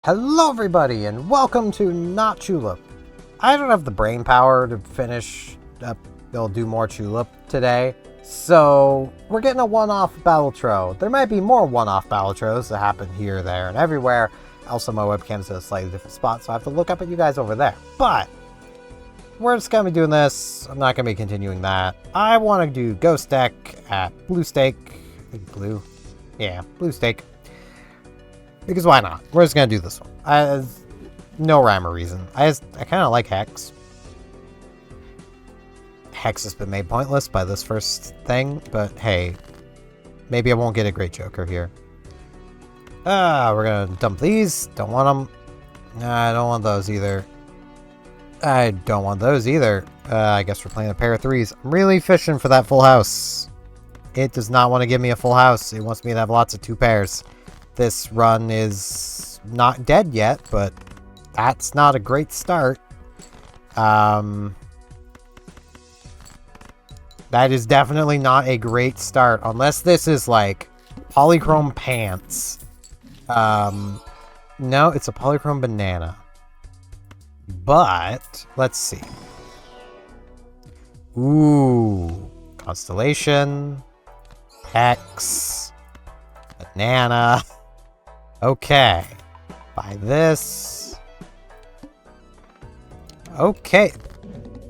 Hello everybody and welcome to Not Chulip. I don't have the brain power to finish up, they'll do more Chulip today, so we're getting a one-off Balatro. There might be more one-off Balatros that happen here, there, and everywhere. Also my webcam's at a slightly different spot, so I have to look up at you guys over there. But we're just going to be doing this. I'm not going to be continuing that. I want to do Ghost Deck at Blue Stake. I think blue. Yeah, Blue Stake. Because why not? We're just going to do this one. No rhyme or reason. I kind of like Hex. Hex has been made pointless by this first thing, but hey, maybe I won't get a great Joker here. We're going to dump these. Don't want them. I don't want those either. I don't want those either. I guess we're playing a pair of threes. I'm really fishing for that full house. It does not want to give me a full house. It wants me to have lots of two pairs. This run is not dead yet, but that's not a great start. That is definitely not a great start, unless this is like polychrome pants. No, it's a polychrome banana. But let's see. Ooh, Constellation, X, banana. Okay. Buy this. Okay.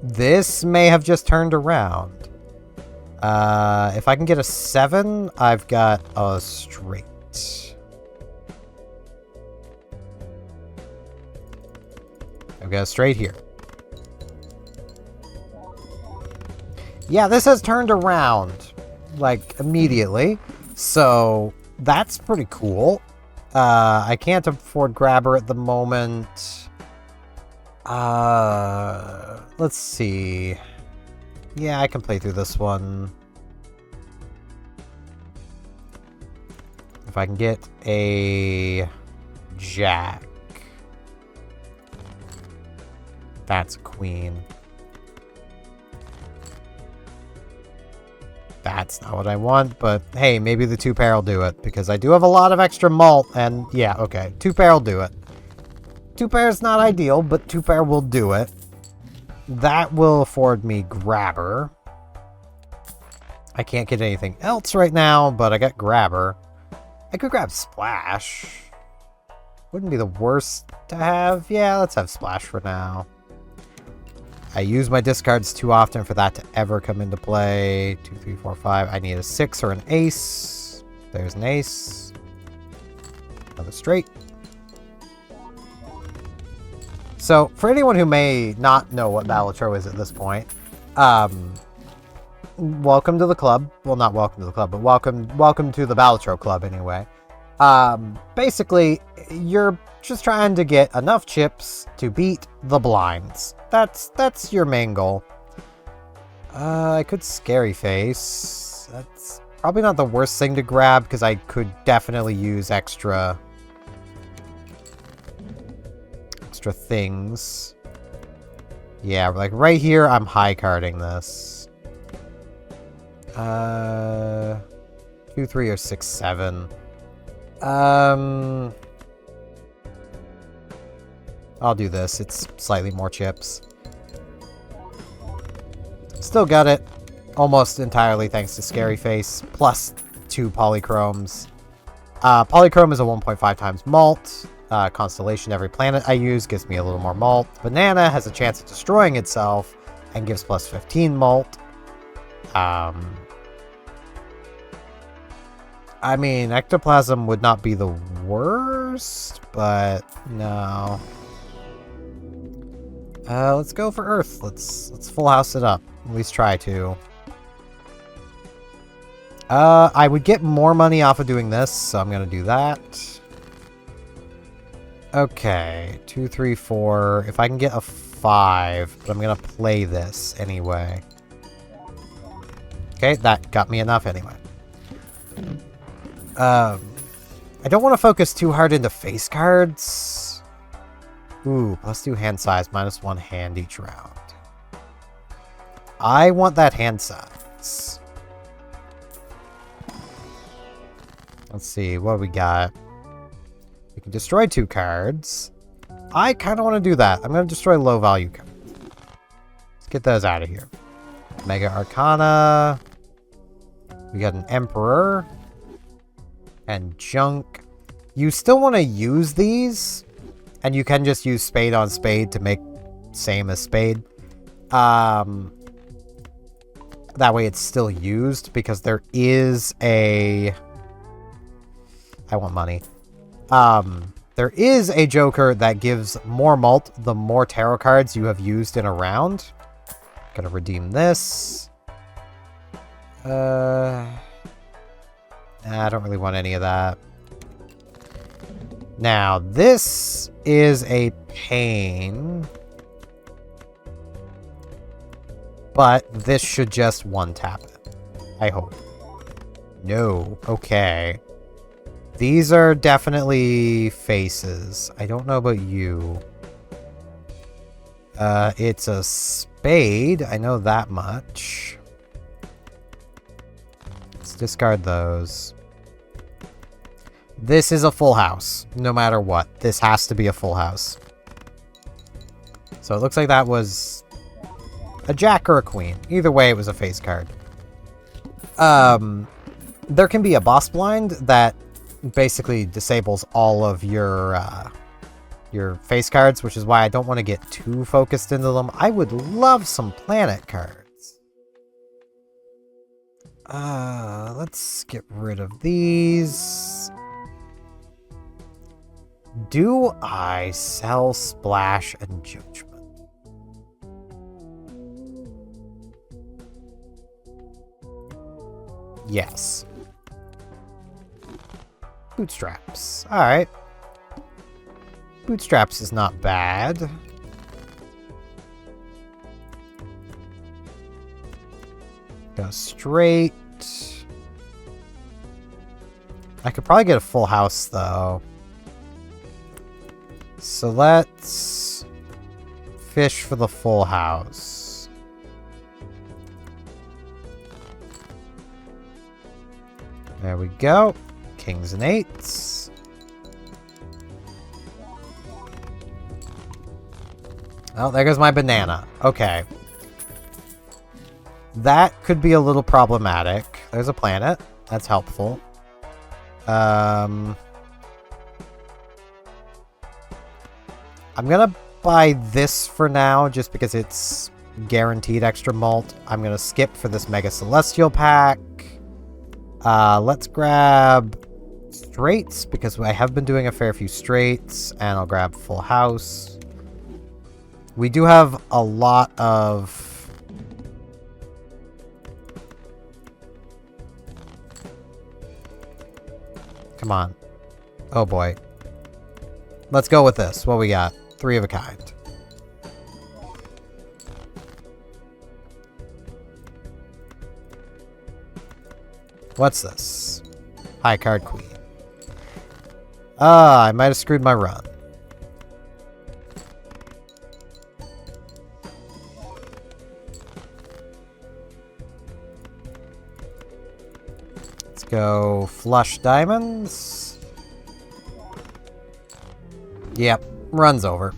This may have just turned around. If I can get a 7, I've got a straight. I've got a straight here. Yeah, this has turned around, like, immediately. So, that's pretty cool. I can't afford Grabber at the moment. Let's see. Yeah, I can play through this one. If I can get a Jack. That's a Queen. That's not what I want, but hey, maybe the 2-pair will do it, because I do have a lot of extra malt, and yeah, okay, 2-pair will do it. 2-pair is not ideal, but 2-pair will do it. That will afford me Grabber. I can't get anything else right now, but I got Grabber. I could grab Splash. Wouldn't be the worst to have. Yeah, let's have Splash for now. I use my discards too often for that to ever come into play. 2, 3, 4, 5. I need a 6 or an ace. There's an ace. Another straight. So, for anyone who may not know what Balatro is at this point, welcome to the club. Well, not welcome to the club, but welcome to the Balatro club anyway. Basically, you're just trying to get enough chips to beat the blinds. That's your main goal. I could Scary Face. That's probably not the worst thing to grab, because I could definitely use extra things. Yeah, like right here, I'm high carding this. 2, 3, or 6, 7. I'll do this. It's slightly more chips. Still got it. Almost entirely thanks to Scary Face. Plus 2 polychromes. Polychrome is a 1.5 times malt. Constellation, every planet I use gives me a little more malt. Banana has a chance of destroying itself and gives plus 15 malt. I mean, ectoplasm would not be the worst, but no. Let's go for Earth. Let's full house it up. At least try to. I would get more money off of doing this, so I'm gonna do that. Okay, 2, 3, 4. If I can get a 5, but I'm gonna play this anyway. Okay, that got me enough anyway. I don't want to focus too hard into face cards. Ooh, plus 2 hand size, -1 hand each round. I want that hand size. Let's see, what we got? We can destroy 2 cards. I kind of want to do that. I'm going to destroy low value cards. Let's get those out of here. Mega Arcana. We got an Emperor. And Junk. You still want to use these. And you can just use Spade on Spade to make same as Spade. That way it's still used because there is a... I want money. There is a Joker that gives more mult the more tarot cards you have used in a round. Gonna redeem this. Nah, I don't really want any of that. Now, this is a pain. But this should just one-tap it. I hope. No. Okay. These are definitely faces. I don't know about you. It's a spade. I know that much. Let's discard those. This is a full house. No matter what. This has to be a full house. So it looks like that was a jack or a queen. Either way, it was a face card. There can be a boss blind that basically disables all of your face cards, which is why I don't want to get too focused into them. I would love some planet cards. Let's get rid of these. Do I sell Splash and Judgment? Yes. Bootstraps. Alright. Bootstraps is not bad. Go straight. I could probably get a full house, though. So let's fish for the full house. There we go. Kings and eights. Oh, there goes my banana. Okay. That could be a little problematic. There's a planet. That's helpful. I'm gonna buy this for now, just because it's guaranteed extra mult. I'm gonna skip for this Mega Celestial pack. Let's grab straights, because I have been doing a fair few straights, and I'll grab full house. We do have a lot of... Come on. Oh boy. Let's go with this. What we got? 3 of a kind. What's this? High card queen. I might have screwed my run. Let's go flush diamonds. Yep, run's over.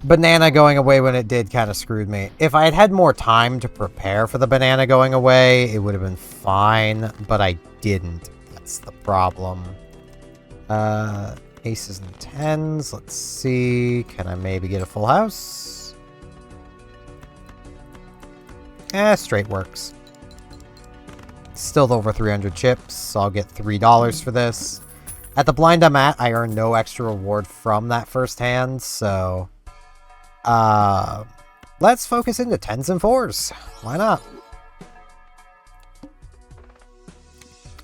Banana going away when it did kind of screwed me. If I had had more time to prepare for the banana going away, it would have been fine, but I didn't. That's the problem. Aces and tens. Let's see. Can I maybe get a full house? Straight works. Still over 300 chips, so I'll get $3 for this. At the blind I'm at, I earn no extra reward from that first hand, so... let's focus into 10s and 4s. Why not?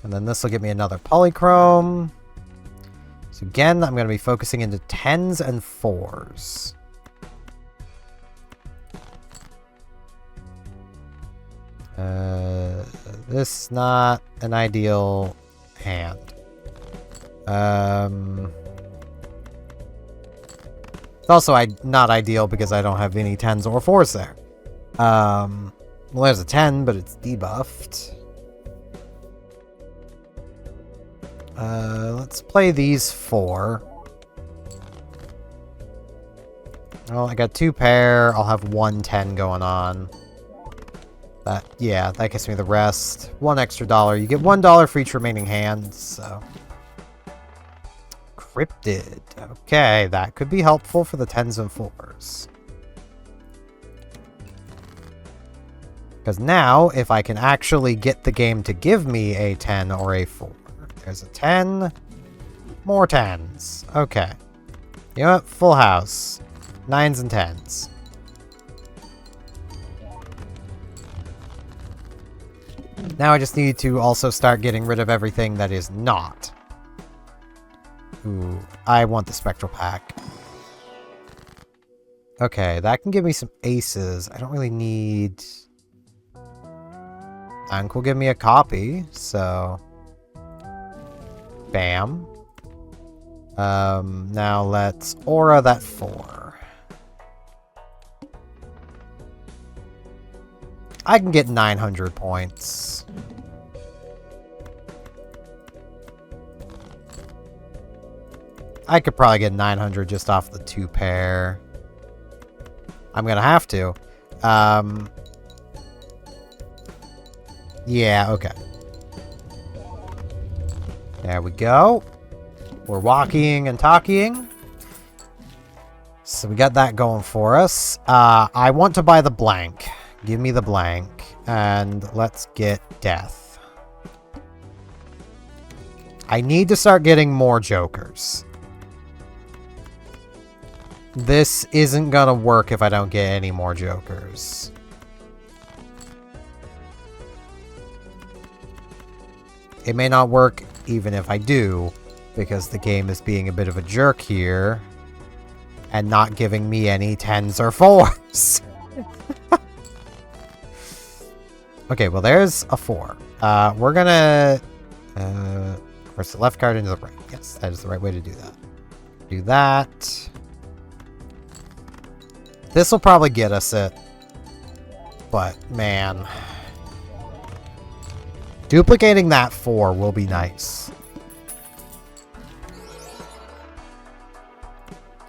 And then this will give me another polychrome. So again, I'm going to be focusing into 10s and 4s. This is not an ideal hand. It's also not ideal because I don't have any 10s or 4s there. Well, there's a 10, but it's debuffed. Let's play these 4. Well, I got 2 pair. I'll have 110 going on. Yeah, that gets me the rest. 1 extra dollar. You get $1 for each remaining hand, so... Cryptid. Okay, that could be helpful for the 10s and 4s. Because now, if I can actually get the game to give me a 10 or a 4. There's a 10. More 10s. Okay. You know what? Full house. 9s and 10s. Now I just need to also start getting rid of everything that is not. Ooh, I want the Spectral Pack. Okay, that can give me some aces. I don't really need... Unc will give me a copy, so... Bam. Now let's aura that 4. I can get 900 points. I could probably get 900 just off the 2 pair. I'm gonna have to. Yeah, okay. There we go. We're walking and talking. So we got that going for us. I want to buy the blank. Give me the blank. And let's get death. I need to start getting more jokers. This isn't gonna work if I don't get any more jokers. It may not work even if I do, because the game is being a bit of a jerk here and not giving me any 10s or 4s. Okay, well there's a 4. We're gonna... press the left card into the right. Yes, that is the right way to do that. Do that. This will probably get us it. But, man... Duplicating that 4 will be nice.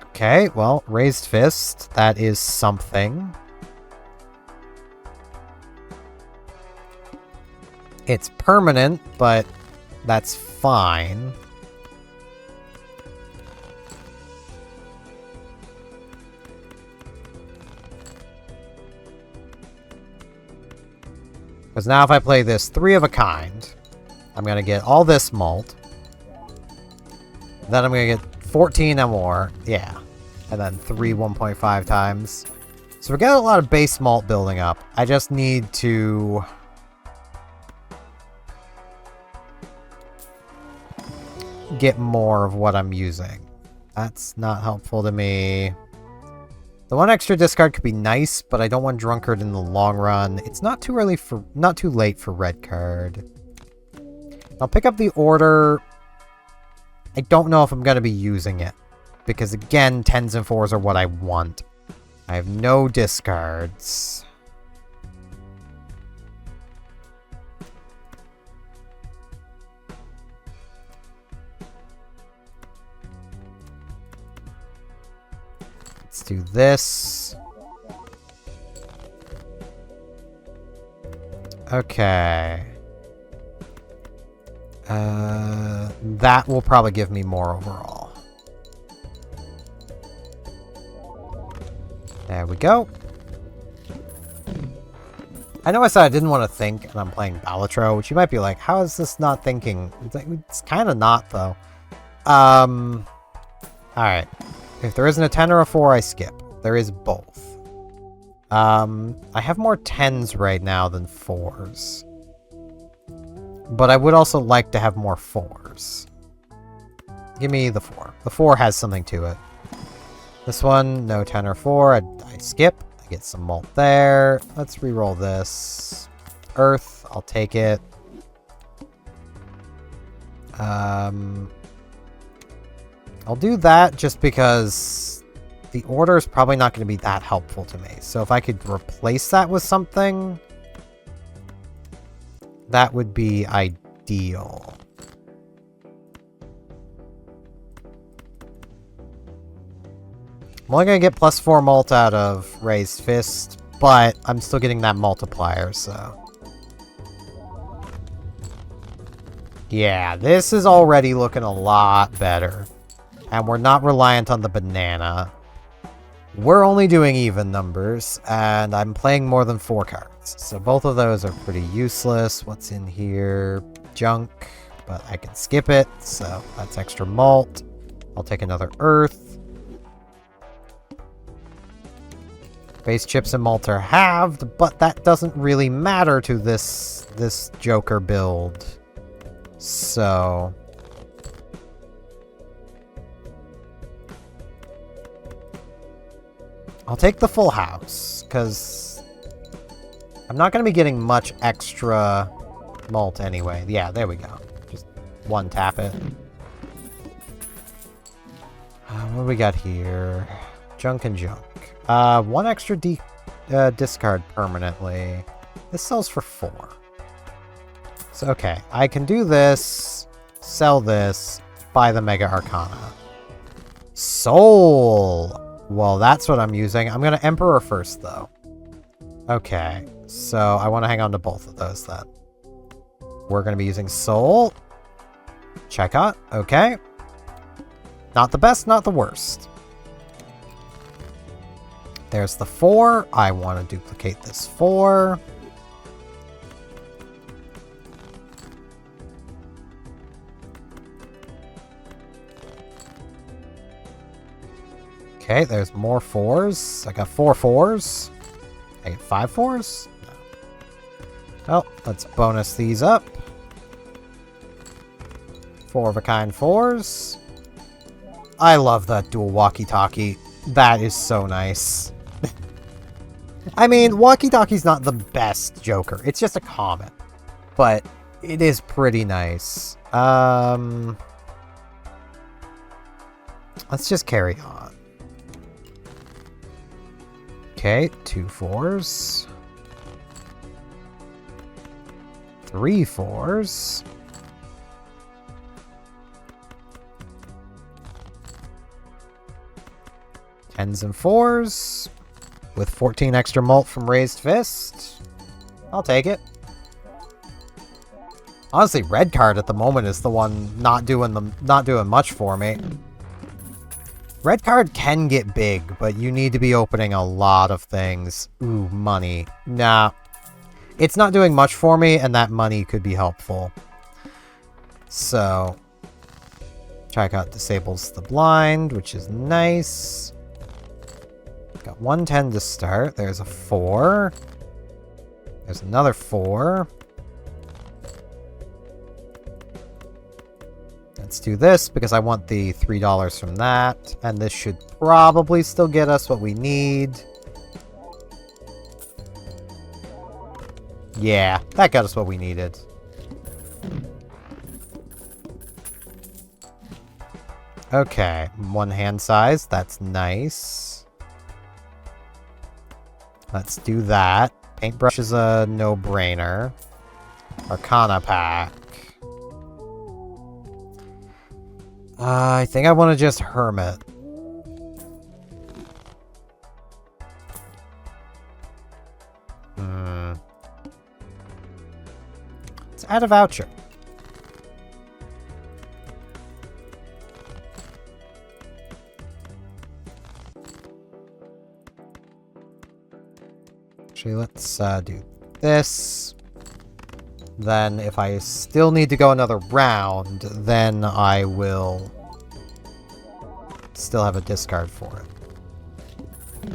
Okay, well, raised fist. That is something. It's permanent, but that's fine. Because now if I play this 3 of a kind, I'm going to get all this malt. Then I'm going to get 14 and more. Yeah. And then 3 1.5 times. So we're getting a lot of base malt building up. I just need to... get more of what I'm using. That's not helpful to me. The 1 extra discard could be nice, but I don't want Drunkard in the long run. It's not too late for red card. I'll pick up the order. I don't know if I'm going to be using it. Because again, 10s and 4s are what I want. I have no discards. Let's do this. Okay. That will probably give me more overall. There we go. I know I said I didn't want to think, and I'm playing Balatro, which you might be like, how is this not thinking? It's kind of not, though. Alright. If there isn't a 10 or a 4, I skip. There is both. I have more 10s right now than 4s. But I would also like to have more 4s. Give me the 4. The 4 has something to it. This one, no 10 or 4. I skip. I get some malt there. Let's re-roll this. Earth, I'll take it. I'll do that just because the order is probably not going to be that helpful to me. So if I could replace that with something, that would be ideal. I'm only going to get +4 mult out of Raised Fist, but I'm still getting that multiplier, so... Yeah, this is already looking a lot better. And we're not reliant on the banana. We're only doing even numbers, and I'm playing more than 4 cards. So both of those are pretty useless. What's in here? Junk, but I can skip it, so that's extra malt. I'll take another earth. Base chips and malt are halved, but that doesn't really matter to this Joker build. So... I'll take the full house, because I'm not going to be getting much extra malt anyway. Yeah, there we go. Just one tap it. What do we got here? Junk and junk. One extra discard permanently. This sells for 4. So, okay. I can do this, sell this, buy the Mega Arcana. Soul! Well, that's what I'm using. I'm going to Emperor first, though. Okay, so I want to hang on to both of those, then. We're going to be using Soul. Checkout. Okay. Not the best, not the worst. There's the 4. I want to duplicate this 4. Okay, there's more 4s. I got 4 4s. I get 5 4s? No. Well, let's bonus these up. 4 of a kind 4s. I love that dual walkie-talkie. That is so nice. I mean, walkie-talkie's not the best Joker. It's just a common. But it is pretty nice. Let's just carry on. Okay, 2 4s. 3 4s. Tens and 4s. With 14 extra mult from Raised Fist. I'll take it. Honestly, red card at the moment is the one not doing much for me. Red card can get big, but you need to be opening a lot of things. Ooh, money. Nah. It's not doing much for me, and that money could be helpful. So, Checkout disables the blind, which is nice. Got 110 to start. There's a 4. There's another 4. Let's do this, because I want the $3 from that. And this should probably still get us what we need. Yeah, that got us what we needed. Okay, 1 hand size. That's nice. Let's do that. Paintbrush is a no-brainer. Arcana pack. I think I want to just Hermit. Let's add a voucher. Actually, let's do this. Then, if I still need to go another round, then I will still have a discard for it.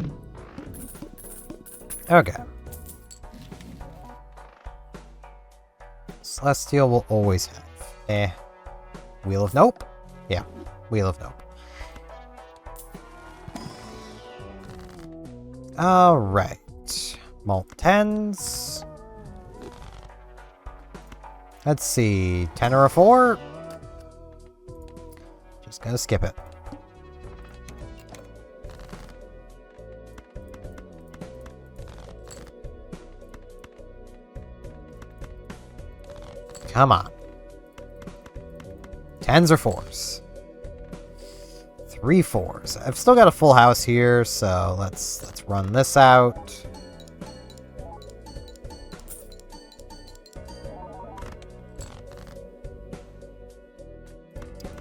Okay. Celestial will always have. Wheel of Nope? Yeah, Wheel of Nope. Alright. Mult 10s. Let's see. 10 or a 4? Just gonna skip it. Come on. 10s or 4s? 3 4s. I've still got a full house here, so let's run this out.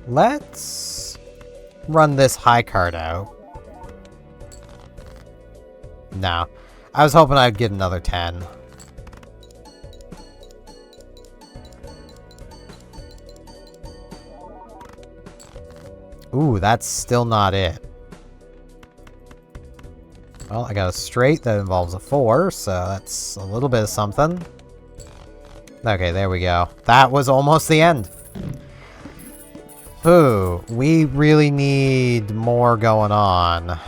Let's run this high card out. No. I was hoping I'd get another 10. Ooh, that's still not it. Well, I got a straight that involves a 4, so that's a little bit of something. Okay, there we go. That was almost the end. Ooh, we really need more going on.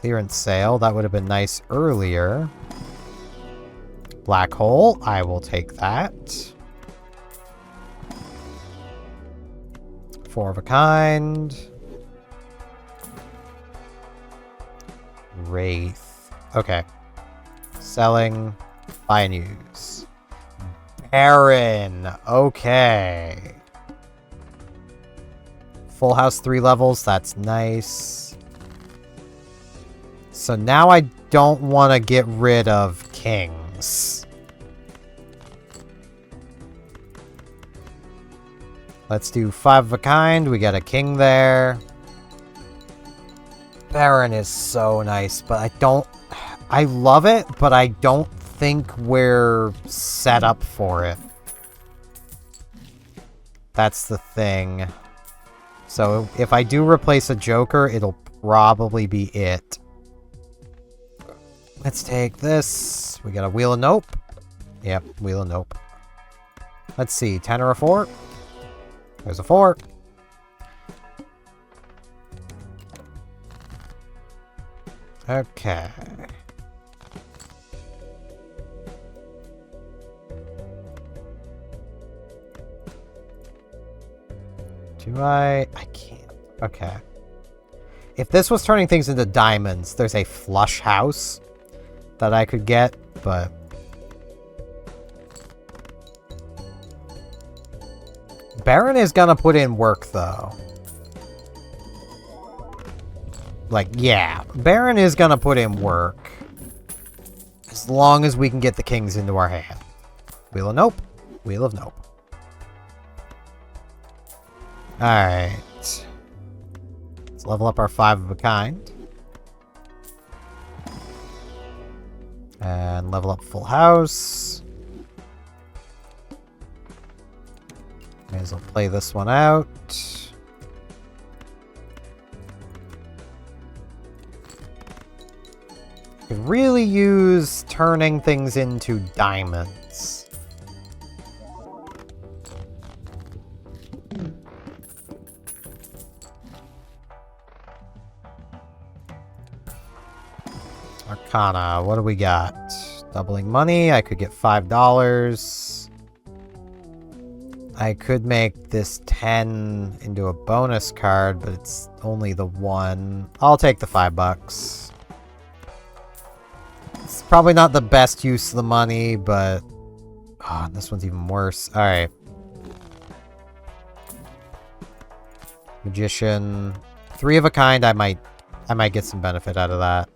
Clearance sale, that would have been nice earlier. Black hole, I will take that. 4 of a kind. Wraith. Okay. Selling. Buy and use. Baron. Okay. Full house 3 levels. That's nice. So now I don't want to get rid of kings. Let's do 5 of a kind. We got a king there. Baron is so nice, but I love it, but I don't think we're set up for it. That's the thing. So if I do replace a Joker, it'll probably be it. Let's take this. We got a Wheel of Nope. Yep, Wheel of Nope. Let's see, 10 or a 4? There's a 4. Okay. I can't. Okay. If this was turning things into diamonds, there's a flush house that I could get, but... Baron is gonna put in work, though. Like, yeah. Baron is gonna put in work. As long as we can get the kings into our hand. Wheel of Nope. Wheel of Nope. Alright. Let's level up our 5 of a kind. And level up full house. May as well play this one out. Could really use turning things into diamonds. Arcana, what do we got? Doubling money, I could get $5. I could make this 10 into a bonus card, but it's only the 1. I'll take the $5. It's probably not the best use of the money, but... Oh, this one's even worse. Alright. Magician. 3 of a kind, I might get some benefit out of that.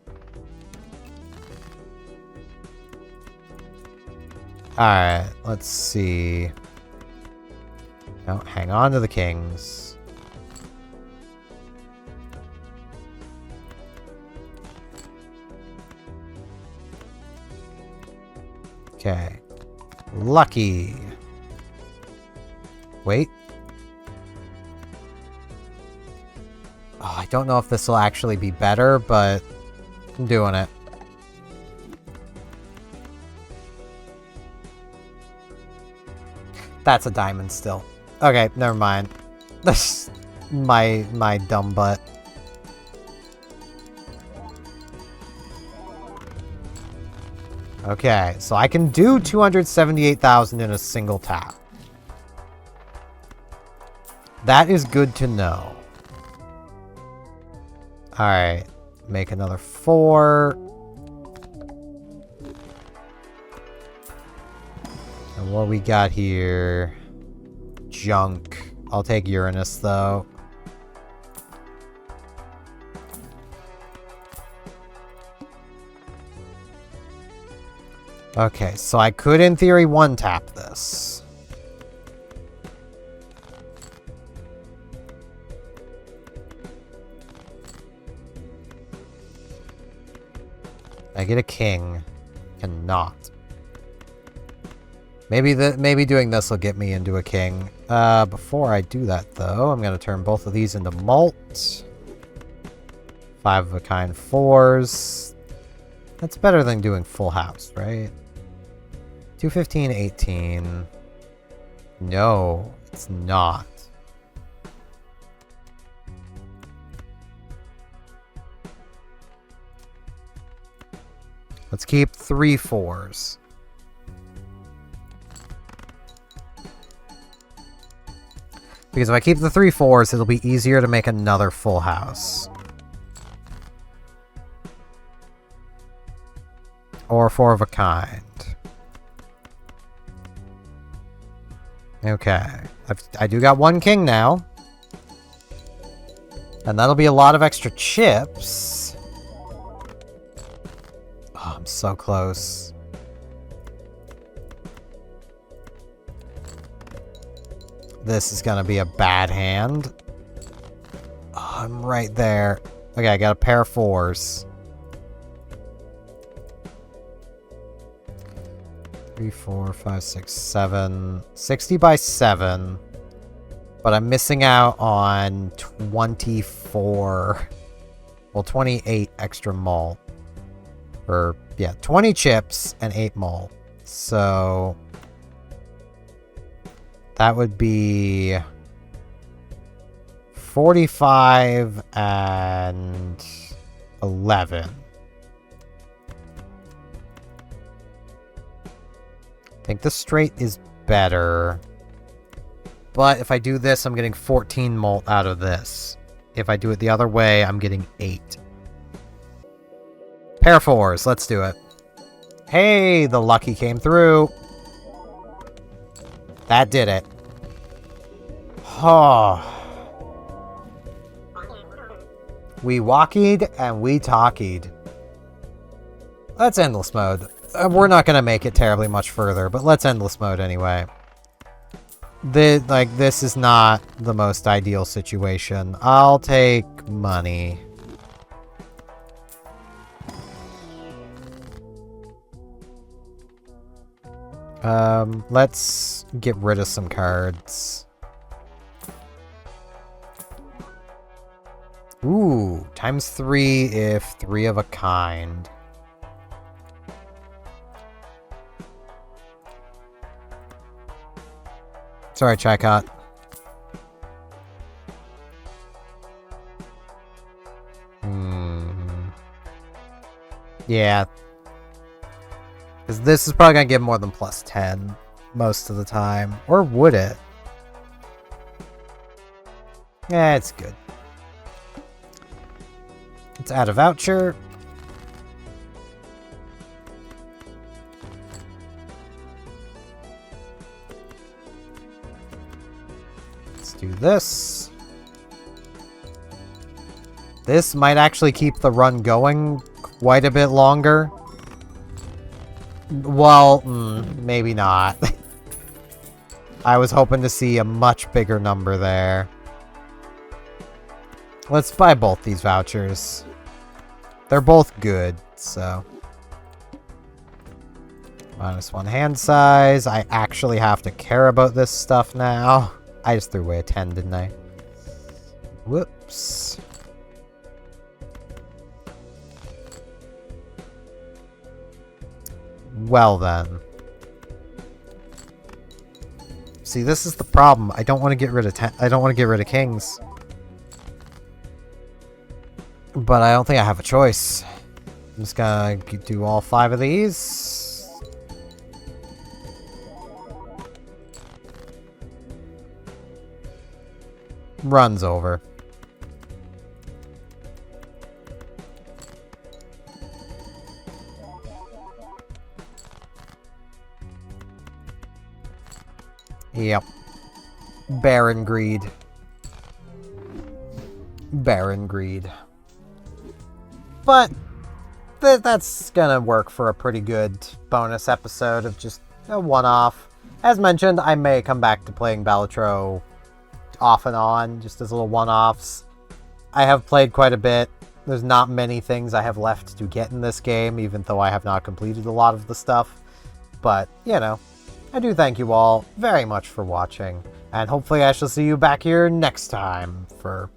Alright, let's see. No, hang on to the kings. Okay. Lucky. Wait. Oh, I don't know if this will actually be better, but I'm doing it. That's a diamond still. Okay, never mind. That's my dumb butt. Okay, so I can do 278,000 in a single tap. That is good to know. Alright, make another 4. And what we got here... Junk. I'll take Uranus, though. Okay, so I could, in theory, one-tap this. I get a king. Cannot. Maybe doing this will get me into a king. Before I do that, though, I'm going to turn both of these into malt. 5 of a kind 4s. That's better than doing full house, right? 215, 18. No, it's not. Let's keep 3 4s. Because if I keep the 3 4s, it'll be easier to make another full house. Or 4 of a kind. Okay. I do got 1 king now. And that'll be a lot of extra chips. Oh, I'm so close. This is gonna be a bad hand. Oh, I'm right there. Okay, I got a pair of 4s. 3, 4, 5, 6, 7. 60 by 7. But I'm missing out on 24. Well, 28 extra malt. Or, yeah, 20 chips and 8 malt. So that would be 45 and 11. I think the straight is better. But if I do this, I'm getting 14 malt out of this. If I do it the other way, I'm getting 8. Pair of 4s, let's do it. Hey, the lucky came through. That did it. Oh. We walkied and we talkied. Let's endless mode. We're not gonna make it terribly much further, but let's endless mode anyway. This is not the most ideal situation. I'll take money. Let's get rid of some cards. Ooh, ×3 if 3 of a kind. Sorry, Chicot. Yeah. Because this is probably going to give more than +10 most of the time. Or would it? Yeah, it's good. Let's add a voucher. Do this. This might actually keep the run going quite a bit longer. Well, maybe not. I was hoping to see a much bigger number there. Let's buy both these vouchers. They're both good, so. -1 hand size. I actually have to care about this stuff now. I just threw away a 10, didn't I? Whoops. Well then. See, this is the problem. I don't want to get rid of I don't want to get rid of kings. But I don't think I have a choice. I'm just gonna do all 5 of these. Run's over. Yep. Barren greed. Barren greed. But that's gonna work for a pretty good bonus episode of just a one-off. As mentioned, I may come back to playing Balatro off and on, just as little one-offs. I have played quite a bit. There's not many things I have left to get in this game, even though I have not completed a lot of the stuff. But, you know, I do thank you all very much for watching, and hopefully I shall see you back here next time for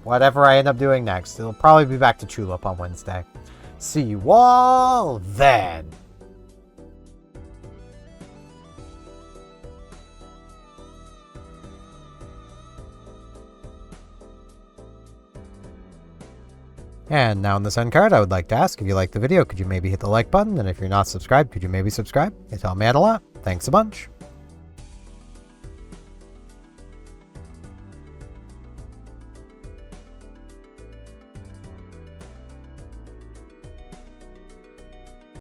whatever I end up doing next. It'll probably be back to Chulip on Wednesday. See you all then! And now in this end card, I would like to ask, if you liked the video, could you maybe hit the like button? And if you're not subscribed, could you maybe subscribe? It all meant a lot. Thanks a bunch.